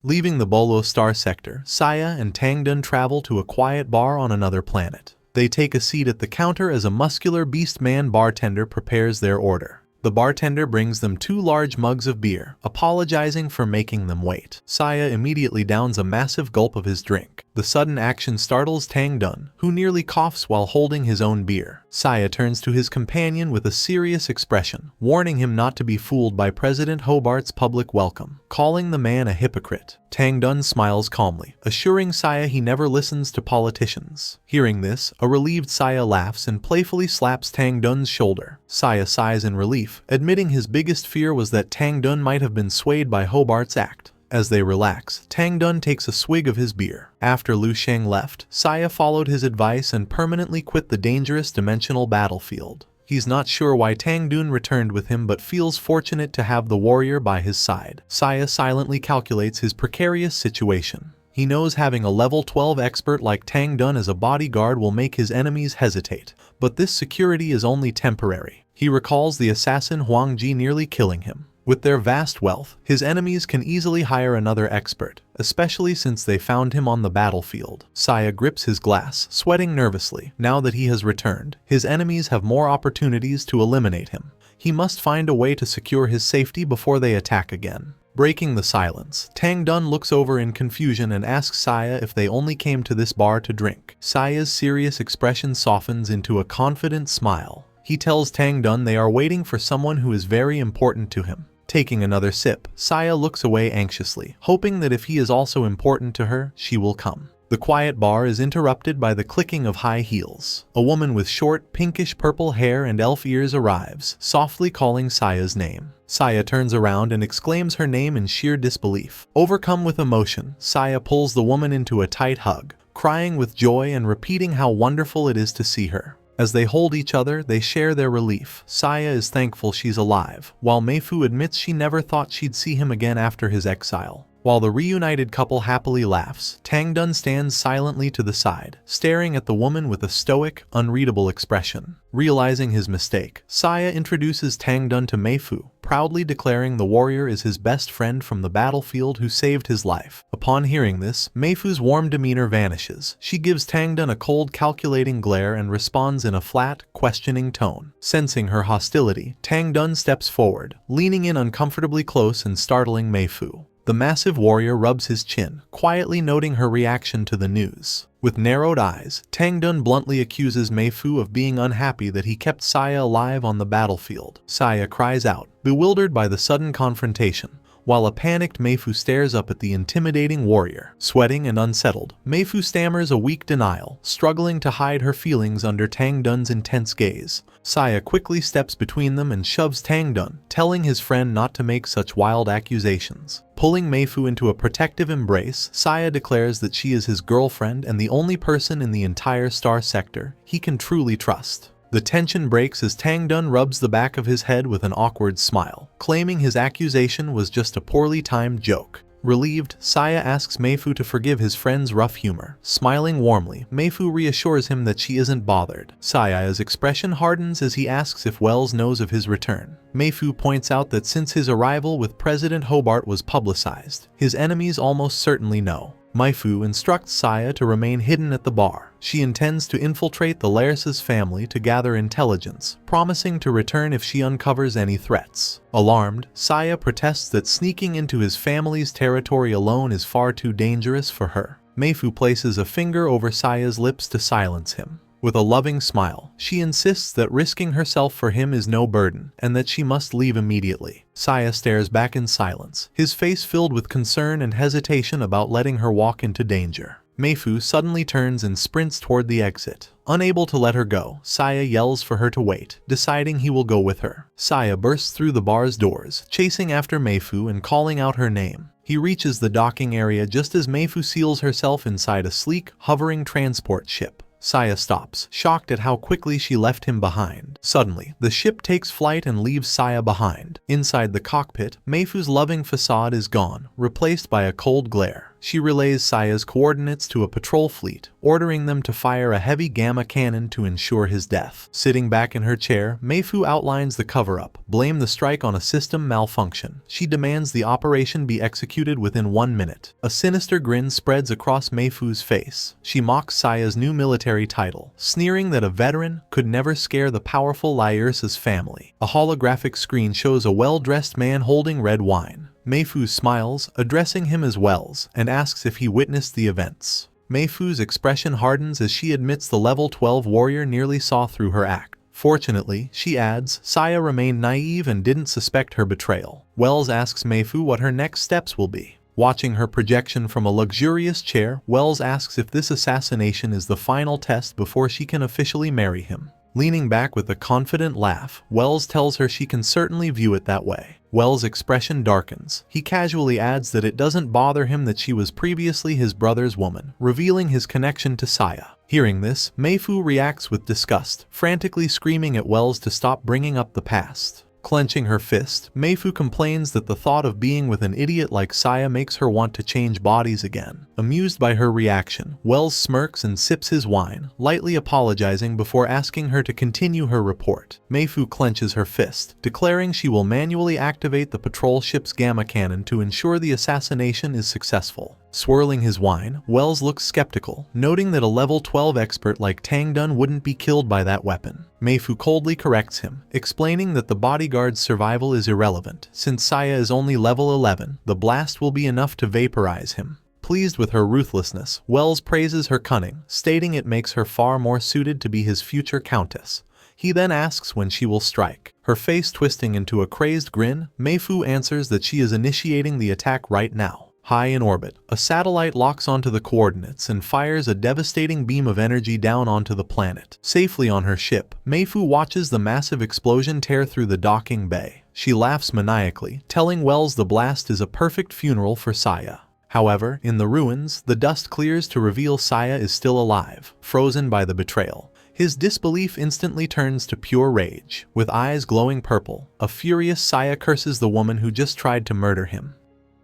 Leaving the Bolo Star sector, Saya and Tangdun travel to a quiet bar on another planet. They take a seat at the counter as a muscular beast man bartender prepares their order. The bartender brings them 2 large mugs of beer, apologizing for making them wait. Saya immediately downs a massive gulp of his drink. The sudden action startles Tangdun, who nearly coughs while holding his own beer. Saya turns to his companion with a serious expression, warning him not to be fooled by President Hobart's public welcome, calling the man a hypocrite. Tangdun smiles calmly, assuring Saya he never listens to politicians. Hearing this, a relieved Saya laughs and playfully slaps Tangdun's shoulder. Saya sighs in relief, admitting his biggest fear was that Tangdun might have been swayed by Hobart's act. As they relax, Tangdun takes a swig of his beer. After Lu Sheng left, Saya followed his advice and permanently quit the dangerous dimensional battlefield. He's not sure why Tangdun returned with him but feels fortunate to have the warrior by his side. Saya silently calculates his precarious situation. He knows having a level 12 expert like Tangdun as a bodyguard will make his enemies hesitate, but this security is only temporary. He recalls the assassin Huang Ji nearly killing him. With their vast wealth, his enemies can easily hire another expert, especially since they found him on the battlefield. Saya grips his glass, sweating nervously. Now that he has returned, his enemies have more opportunities to eliminate him. He must find a way to secure his safety before they attack again. Breaking the silence, Tangdun looks over in confusion and asks Saya if they only came to this bar to drink. Saya's serious expression softens into a confident smile. He tells Tangdun they are waiting for someone who is very important to him. Taking another sip, Saya looks away anxiously, hoping that if he is also important to her, she will come. The quiet bar is interrupted by the clicking of high heels. A woman with short, pinkish-purple hair and elf ears arrives, softly calling Saya's name. Saya turns around and exclaims her name in sheer disbelief. Overcome with emotion, Saya pulls the woman into a tight hug, crying with joy and repeating how wonderful it is to see her. As they hold each other, they share their relief. Saya is thankful she's alive, while Meifu admits she never thought she'd see him again after his exile. While the reunited couple happily laughs, Tangdun stands silently to the side, staring at the woman with a stoic, unreadable expression. Realizing his mistake, Saya introduces Tangdun to Meifu, proudly declaring the warrior is his best friend from the battlefield who saved his life. Upon hearing this, Meifu's warm demeanor vanishes. She gives Tangdun a cold, calculating glare and responds in a flat, questioning tone. Sensing her hostility, Tangdun steps forward, leaning in uncomfortably close and startling Meifu. The massive warrior rubs his chin, quietly noting her reaction to the news. With narrowed eyes, Tangdun bluntly accuses Meifu of being unhappy that he kept Saya alive on the battlefield. Saya cries out, bewildered by the sudden confrontation, while a panicked Meifu stares up at the intimidating warrior. Sweating and unsettled, Meifu stammers a weak denial, struggling to hide her feelings under Tangdun's intense gaze. Saya quickly steps between them and shoves Tangdun, telling his friend not to make such wild accusations. Pulling Meifu into a protective embrace, Saya declares that she is his girlfriend and the only person in the entire star sector he can truly trust. The tension breaks as Tangdun rubs the back of his head with an awkward smile, claiming his accusation was just a poorly timed joke. Relieved, Saya asks Meifu to forgive his friend's rough humor. Smiling warmly, Meifu reassures him that she isn't bothered. Saya's expression hardens as he asks if Wells knows of his return. Meifu points out that since his arrival with President Hobart was publicized, his enemies almost certainly know. Meifu instructs Saya to remain hidden at the bar. She intends to infiltrate the Laris's family to gather intelligence, promising to return if she uncovers any threats. Alarmed, Saya protests that sneaking into his family's territory alone is far too dangerous for her. Meifu places a finger over Saya's lips to silence him. With a loving smile, she insists that risking herself for him is no burden, and that she must leave immediately. Saya stares back in silence, his face filled with concern and hesitation about letting her walk into danger. Meifu suddenly turns and sprints toward the exit. Unable to let her go, Saya yells for her to wait, deciding he will go with her. Saya bursts through the bar's doors, chasing after Meifu and calling out her name. He reaches the docking area just as Meifu seals herself inside a sleek, hovering transport ship. Saya stops, shocked at how quickly she left him behind. Suddenly, the ship takes flight and leaves Saya behind. Inside the cockpit, Meifu's loving facade is gone, replaced by a cold glare. She relays Saya's coordinates to a patrol fleet, ordering them to fire a heavy gamma cannon to ensure his death. Sitting back in her chair, Meifu outlines the cover-up, blame the strike on a system malfunction. She demands the operation be executed within 1 minute. A sinister grin spreads across Meifu's face. She mocks Saya's new military title, sneering that a veteran could never scare the powerful Lyursa's family. A holographic screen shows a well-dressed man holding red wine. Meifu smiles, addressing him as Wells, and asks if he witnessed the events. Meifu's expression hardens as she admits the level 12 warrior nearly saw through her act. Fortunately, she adds, Saya remained naive and didn't suspect her betrayal. Wells asks Meifu what her next steps will be. Watching her projection from a luxurious chair, Wells asks if this assassination is the final test before she can officially marry him. Leaning back with a confident laugh, Wells tells her she can certainly view it that way. Wells' expression darkens. He casually adds that it doesn't bother him that she was previously his brother's woman, revealing his connection to Saya. Hearing this, Meifu reacts with disgust, frantically screaming at Wells to stop bringing up the past. Clenching her fist, Meifu complains that the thought of being with an idiot like Saya makes her want to change bodies again. Amused by her reaction, Wells smirks and sips his wine, lightly apologizing before asking her to continue her report. Meifu clenches her fist, declaring she will manually activate the patrol ship's gamma cannon to ensure the assassination is successful. Swirling his wine, Wells looks skeptical, noting that a level 12 expert like Tangdun wouldn't be killed by that weapon. Meifu coldly corrects him, explaining that the bodyguard's survival is irrelevant. Since Saya is only level 11, the blast will be enough to vaporize him. Pleased with her ruthlessness, Wells praises her cunning, stating it makes her far more suited to be his future countess. He then asks when she will strike. Her face twisting into a crazed grin, Meifu answers that she is initiating the attack right now. High in orbit, a satellite locks onto the coordinates and fires a devastating beam of energy down onto the planet. Safely on her ship, Meifu watches the massive explosion tear through the docking bay. She laughs maniacally, telling Wells the blast is a perfect funeral for Saya. However, in the ruins, the dust clears to reveal Saya is still alive, frozen by the betrayal. His disbelief instantly turns to pure rage. With eyes glowing purple, a furious Saya curses the woman who just tried to murder him.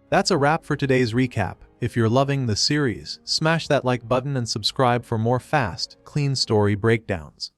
That's a wrap for today's recap. If you're loving the series, smash that like button and subscribe for more fast, clean story breakdowns.